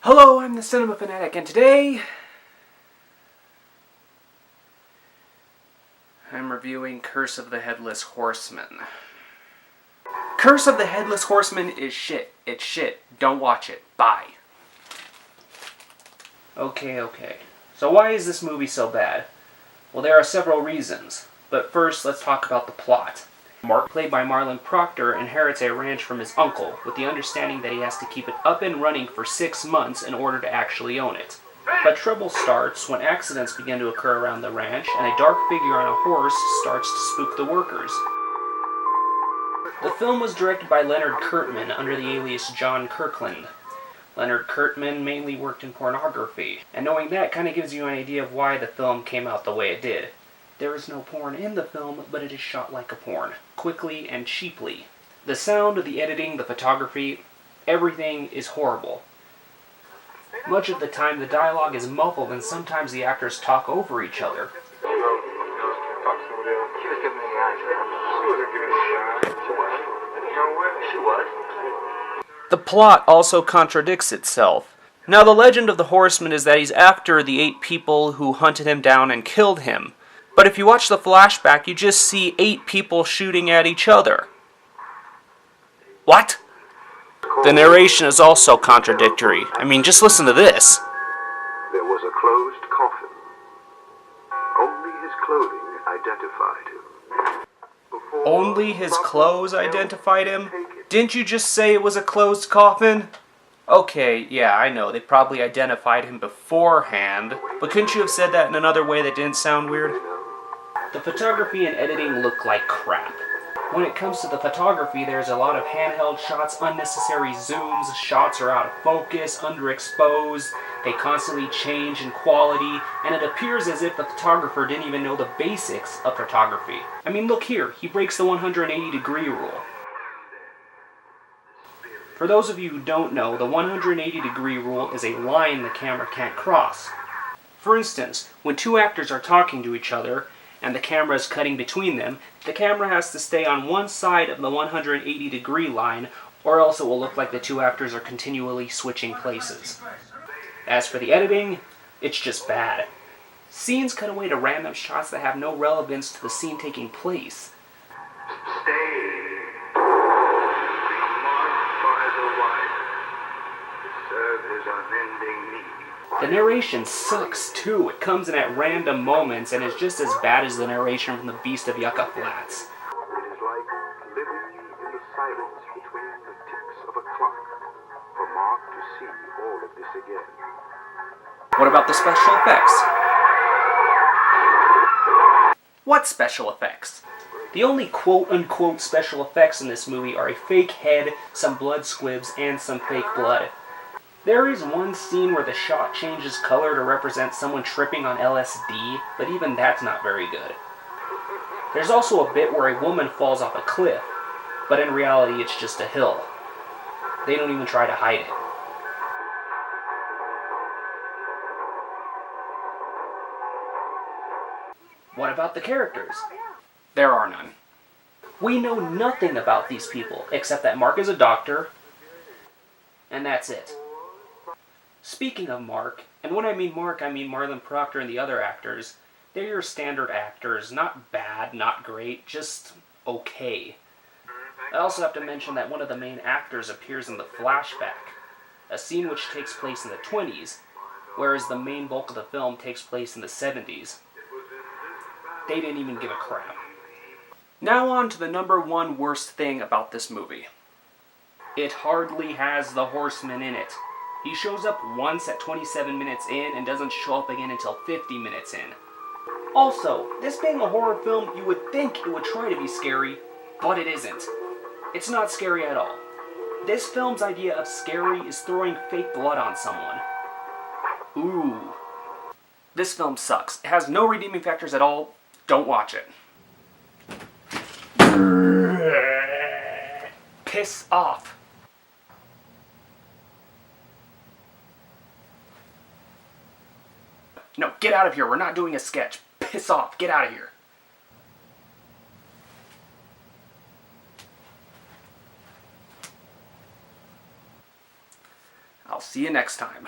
Hello, I'm the Cinema Fanatic, and today I'm reviewing Curse of the Headless Horseman. Curse of the Headless Horseman is shit. It's shit. Don't watch it. Bye. Okay. So why is this movie so bad? Well, there are several reasons. But first, let's talk about the plot. Mark, played by Marlon Proctor, inherits a ranch from his uncle, with the understanding that he has to keep it up and running for 6 months in order to actually own it. But trouble starts when accidents begin to occur around the ranch, and a dark figure on a horse starts to spook the workers. The film was directed by Leonard Kirtman under the alias John Kirkland. Leonard Kirtman mainly worked in pornography, and knowing that kind of gives you an idea of why the film came out the way it did. There is no porn in the film, but it is shot like a porn, quickly and cheaply. The sound, the editing, the photography, everything is horrible. Much of the time the dialogue is muffled and sometimes the actors talk over each other. The plot also contradicts itself. Now, the legend of the horseman is that he's after the 8 people who hunted him down and killed him. But if you watch the flashback, you just see 8 people shooting at each other. What? The narration is also contradictory. I mean, just listen to this. There was a closed coffin. Only his clothing identified him. Only his clothes identified him? Didn't you just say it was a closed coffin? Okay, yeah, I know, they probably identified him beforehand, but couldn't you have said that in another way that didn't sound weird? The photography and editing look like crap. When it comes to the photography, there's a lot of handheld shots, unnecessary zooms, shots are out of focus, underexposed, they constantly change in quality, and it appears as if the photographer didn't even know the basics of photography. I mean, look here, he breaks the 180-degree rule. For those of you who don't know, the 180-degree rule is a line the camera can't cross. For instance, when 2 actors are talking to each other, and the camera is cutting between them, the camera has to stay on one side of the 180-degree line, or else it will look like the 2 actors are continually switching places. As for the editing, it's just bad. Scenes cut away to random shots that have no relevance to the scene taking place. Stay. Marked by the light. Serve his unending need. The narration sucks too. It comes in at random moments and is just as bad as the narration from The Beast of Yucca Flats. It is like living in the silence between the ticks of a clock for Mark to see all of this again. What about the special effects? What special effects? The only quote-unquote special effects in this movie are a fake head, some blood squibs, and some fake blood. There is one scene where the shot changes color to represent someone tripping on LSD, but even that's not very good. There's also a bit where a woman falls off a cliff, but in reality it's just a hill. They don't even try to hide it. What about the characters? There are none. We know nothing about these people, except that Mark is a doctor, and that's it. Speaking of Mark, and when I mean Mark, I mean Marlon Proctor and the other actors, they're your standard actors, not bad, not great, just okay. I also have to mention that one of the main actors appears in the flashback, a scene which takes place in the 20s, whereas the main bulk of the film takes place in the 70s. They didn't even give a crap. Now on to the #1 worst thing about this movie. It hardly has the horseman in it. He shows up once at 27 minutes in and doesn't show up again until 50 minutes in. Also, this being a horror film, you would think it would try to be scary, but it isn't. It's not scary at all. This film's idea of scary is throwing fake blood on someone. Ooh. This film sucks. It has no redeeming factors at all. Don't watch it. Piss off. No, get out of here. We're not doing a sketch. Piss off. Get out of here. I'll I'll see you next time.